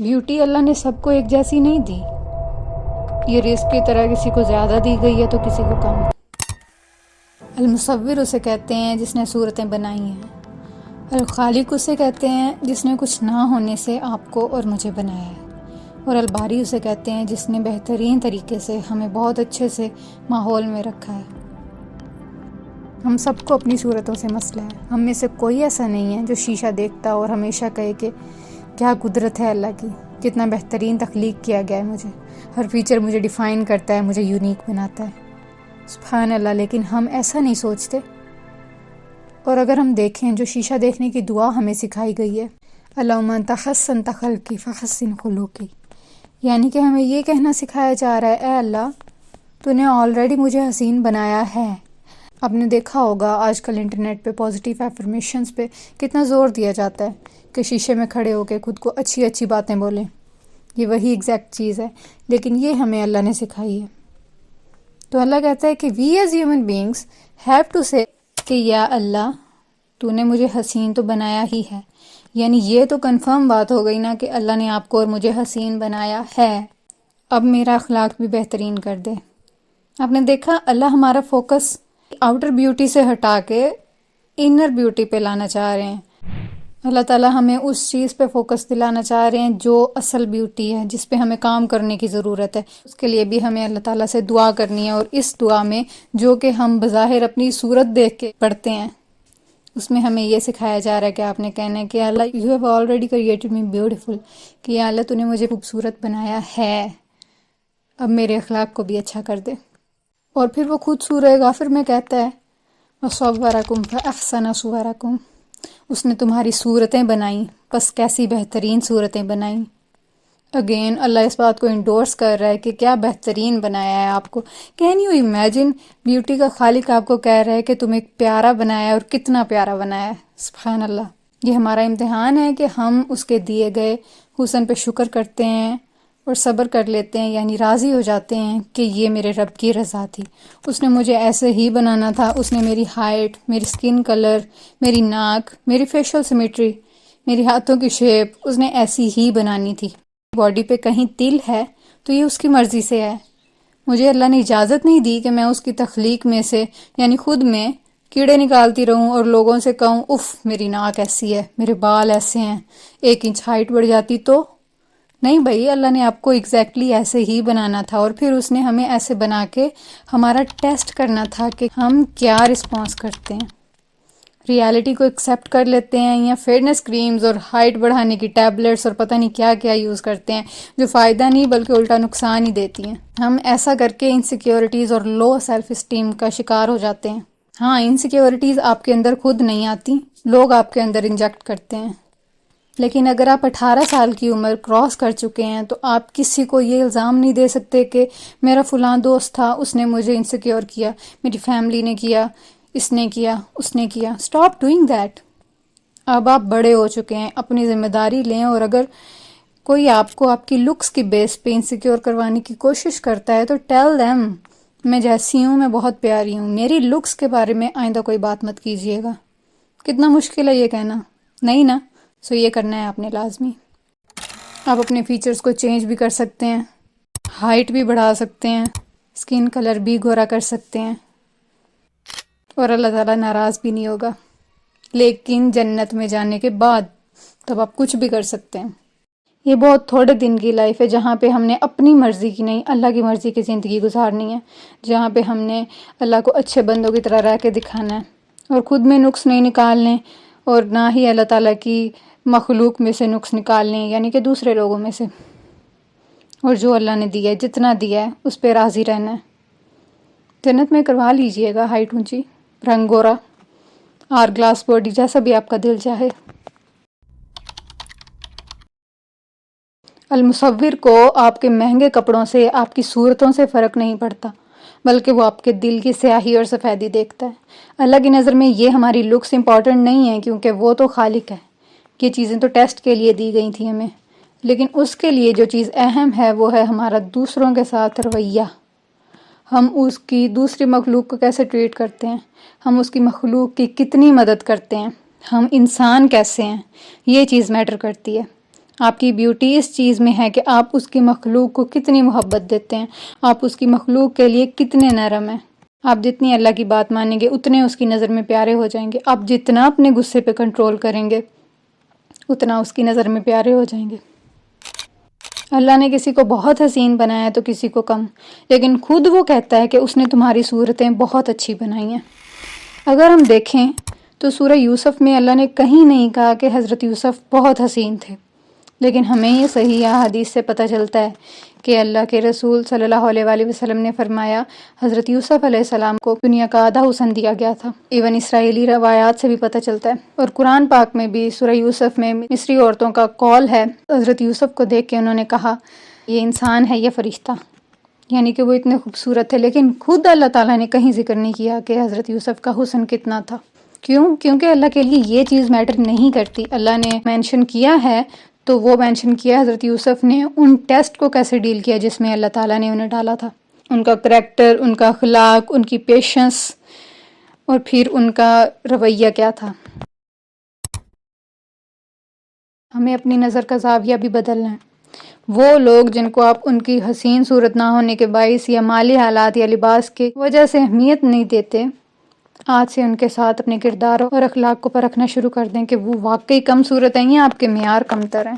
Beauty اللہ نے سب کو ایک جیسی نہیں دی. یہ رزق کی طرح کسی کو زیادہ دی گئی ہے تو کسی کو کم. المصور اسے کہتے ہیں جس نے صورتیں بنائی ہیں. الخالق اسے کہتے ہیں جس نے کچھ نہ ہونے سے آپ کو اور مجھے بنایا ہے. اور الباری اسے کہتے ہیں جس نے بہترین طریقے سے ہمیں بہت اچھے سے ماحول میں رکھا ہے. ہم سب کو اپنی صورتوں سے مسئلہ ہے. ہم میں سے کوئی ایسا نہیں ہے جو شیشہ دیکھتا اور ہمیشہ کہے کہ کیا قدرت ہے اللہ کی، کتنا بہترین تخلیق کیا گیا ہے مجھے، ہر فیچر مجھے ڈیفائن کرتا ہے، مجھے یونیک بناتا ہے. سبحان اللہ. لیکن ہم ایسا نہیں سوچتے. اور اگر ہم دیکھیں جو شیشہ دیکھنے کی دعا ہمیں سکھائی گئی ہے، اللہم انت حسنت خلقی فحسن خلقی، یعنی کہ ہمیں یہ کہنا سکھایا جا رہا ہے اے اللہ تو نے آلریڈی مجھے حسین بنایا ہے. آپ نے دیکھا ہوگا آج کل انٹرنیٹ پہ پازیٹیو افرمیشنز پہ کتنا زور دیا جاتا ہے کہ شیشے میں کھڑے ہو کے خود کو اچھی اچھی باتیں بولیں. یہ وہی ایگزیکٹ چیز ہے، لیکن یہ ہمیں اللہ نے سکھائی ہے. تو اللہ کہتا ہے کہ we as human beings have to say کہ یا اللہ تو نے مجھے حسین تو بنایا ہی ہے. یعنی یہ تو کنفرم بات ہو گئی نا کہ اللہ نے آپ کو اور مجھے حسین بنایا ہے. اب میرا اخلاق بھی بہترین کر دے. آپ نے دیکھا اللہ ہمارا فوکس آؤٹر بیوٹی سے ہٹا کے انر بیوٹی پہ لانا چاہ رہے ہیں. اللہ تعالیٰ ہمیں اس چیز پہ فوکس دلانا چاہ رہے ہیں جو اصل بیوٹی ہے، جس پہ ہمیں کام کرنے کی ضرورت ہے. اس کے لیے بھی ہمیں اللہ تعالیٰ سے دعا کرنی ہے. اور اس دعا میں جو کہ ہم بظاہر اپنی صورت دیکھ کے پڑھتے ہیں، اس میں ہمیں یہ سکھایا جا رہا ہے کہ آپ نے کہنا ہے کہ اللہ you have already created me beautiful, کہ یا اللہ تو نے مجھے خوبصورت بنایا ہے، اب میرے اخلاق کو بھی اچھا کر دے. اور پھر وہ خود سورہ غافر میں کہتا ہے وَصَوَّرَكُمْ فَأَحْسَنَ صُوَرَكُمْ، اس نے تمہاری صورتیں بنائیں، بس کیسی بہترین صورتیں بنائیں. اگین اللہ اس بات کو انڈورس کر رہا ہے کہ کیا بہترین بنایا ہے آپ کو. کین یو امیجن بیوٹی کا خالق آپ کو کہہ رہا ہے کہ تمہیں پیارا بنایا ہے، اور کتنا پیارا بنایا ہے. سبحان اللہ. یہ ہمارا امتحان ہے کہ ہم اس کے دیے گئے حسن پہ شکر کرتے ہیں اور صبر کر لیتے ہیں، یعنی راضی ہو جاتے ہیں کہ یہ میرے رب کی رضا تھی. اس نے مجھے ایسے ہی بنانا تھا. اس نے میری ہائٹ، میری سکن کلر، میری ناک، میری فیشل سیمیٹری، میری ہاتھوں کی شیپ اس نے ایسی ہی بنانی تھی. باڈی پہ کہیں تل ہے تو یہ اس کی مرضی سے ہے. مجھے اللہ نے اجازت نہیں دی کہ میں اس کی تخلیق میں سے یعنی خود میں کیڑے نکالتی رہوں اور لوگوں سے کہوں اف میری ناک ایسی ہے، میرے بال ایسے ہیں، 1 انچ ہائٹ بڑھ جاتی تو. نہیں بھائی، اللہ نے آپ کو ایگزیکٹلی ایسے ہی بنانا تھا. اور پھر اس نے ہمیں ایسے بنا کے ہمارا ٹیسٹ کرنا تھا کہ ہم کیا رسپانس کرتے ہیں. ریالٹی کو ایکسیپٹ کر لیتے ہیں یا فیئرنس کریمز اور ہائٹ بڑھانے کی ٹیبلٹس اور پتہ نہیں کیا کیا یوز کرتے ہیں جو فائدہ نہیں بلکہ الٹا نقصان ہی دیتی ہیں. ہم ایسا کر کے انسیکیورٹیز اور لو سیلف اسٹیم کا شکار ہو جاتے ہیں. ہاں، انسیکیورٹیز آپ کے اندر خود نہیں آتی، لوگ آپ کے اندر انجیکٹ کرتے ہیں. لیکن اگر آپ 18 سال کی عمر کراس کر چکے ہیں تو آپ کسی کو یہ الزام نہیں دے سکتے کہ میرا فلاں دوست تھا، اس نے مجھے انسیکیور کیا، میری فیملی نے کیا، اس نے کیا، اس نے کیا. Stop doing that. اب آپ بڑے ہو چکے ہیں، اپنی ذمہ داری لیں. اور اگر کوئی آپ کو آپ کی لکس کی بیس پہ انسیکیور کروانے کی کوشش کرتا ہے تو ٹیل دیم میں جیسی ہوں، میں بہت پیاری ہوں، میری لکس کے بارے میں آئندہ کوئی بات مت کیجیے گا. کتنا مشکل ہے یہ کہنا، نہیں نا؟ سو یہ کرنا ہے آپ نے لازمی. آپ اپنے فیچرز کو چینج بھی کر سکتے ہیں، ہائٹ بھی بڑھا سکتے ہیں، سکن کلر بھی گورا کر سکتے ہیں، اور اللہ تعالیٰ ناراض بھی نہیں ہوگا. لیکن جنت میں جانے کے بعد تب آپ کچھ بھی کر سکتے ہیں. یہ بہت تھوڑے دن کی لائف ہے جہاں پہ ہم نے اپنی مرضی کی نہیں، اللہ کی مرضی کی زندگی گزارنی ہے، جہاں پہ ہم نے اللہ کو اچھے بندوں کی طرح رہ کے دکھانا ہے اور خود میں نقص نہیں نکالنے، اور نہ ہی اللہ تعالیٰ کی مخلوق میں سے نقص نکالنے، یعنی کہ دوسرے لوگوں میں سے. اور جو اللہ نے دیا ہے، جتنا دیا ہے اس پہ راضی رہنا ہے. جنت میں کروا لیجئے گا ہائٹ اونچی، رنگ گورا، اور گلاس باڈی، جیسا بھی آپ کا دل چاہے. المصور کو آپ کے مہنگے کپڑوں سے، آپ کی صورتوں سے فرق نہیں پڑتا، بلکہ وہ آپ کے دل کی سیاہی اور سفیدی دیکھتا ہے. اللہ کی نظر میں یہ ہماری لکس امپورٹنٹ نہیں ہے، کیونکہ وہ تو خالق ہے. یہ چیزیں تو ٹیسٹ کے لیے دی گئی تھیں ہمیں، لیکن اس کے لیے جو چیز اہم ہے وہ ہے ہمارا دوسروں کے ساتھ رویہ. ہم اس کی دوسری مخلوق کو کیسے ٹریٹ کرتے ہیں، ہم اس کی مخلوق کی کتنی مدد کرتے ہیں، ہم انسان کیسے ہیں، یہ چیز میٹر کرتی ہے. آپ کی بیوٹی اس چیز میں ہے کہ آپ اس کی مخلوق کو کتنی محبت دیتے ہیں، آپ اس کی مخلوق کے لیے کتنے نرم ہیں۔ آپ جتنی اللہ کی بات مانیں گے اتنے اس کی نظر میں پیارے ہو جائیں گے، آپ جتنا اپنے غصے پہ کنٹرول کریں گے اتنا اس کی نظر میں پیارے ہو جائیں گے۔ اللہ نے کسی کو بہت حسین بنایا ہے تو کسی کو کم، لیکن خود وہ کہتا ہے کہ اس نے تمہاری صورتیں بہت اچھی بنائی ہیں۔ اگر ہم دیکھیں تو سورہ یوسف میں اللہ نے کہیں نہیں کہا کہ حضرت یوسف بہت حسین تھے، لیکن ہمیں یہ صحیح احادیث سے پتہ چلتا ہے کہ اللہ کے رسول صلی اللہ علیہ وآلہ وسلم نے فرمایا حضرت یوسف علیہ السلام کو دنیا کا آدھا حسن دیا گیا تھا۔ ایون اسرائیلی روایات سے بھی پتہ چلتا ہے، اور قرآن پاک میں بھی سورہ یوسف میں مصری عورتوں کا قول ہے، حضرت یوسف کو دیکھ کے انہوں نے کہا یہ انسان ہے یہ فرشتہ، یعنی کہ وہ اتنے خوبصورت تھے، لیکن خود اللہ تعالیٰ نے کہیں ذکر نہیں کیا کہ حضرت یوسف کا حسن کتنا تھا۔ کیونکہ اللہ کے لیے یہ چیز میٹر نہیں کرتی۔ اللہ نے مینشن کیا ہے تو وہ مینشن کیا حضرت یوسف نے ان ٹیسٹ کو کیسے ڈیل کیا جس میں اللہ تعالیٰ نے انہیں ڈالا تھا، ان کا کریکٹر، ان کا اخلاق، ان کی پیشنس، اور پھر ان کا رویہ کیا تھا۔ ہمیں اپنی نظر کا زاویہ بھی بدلنا ہے۔ وہ لوگ جن کو آپ ان کی حسین صورت نہ ہونے کے باعث یا مالی حالات یا لباس کی وجہ سے اہمیت نہیں دیتے، آج سے ان کے ساتھ اپنے کردار اور اخلاق کو پرکھنا شروع کر دیں کہ وہ واقعی کم صورت ہیں یا آپ کے معیار کم تر ہیں۔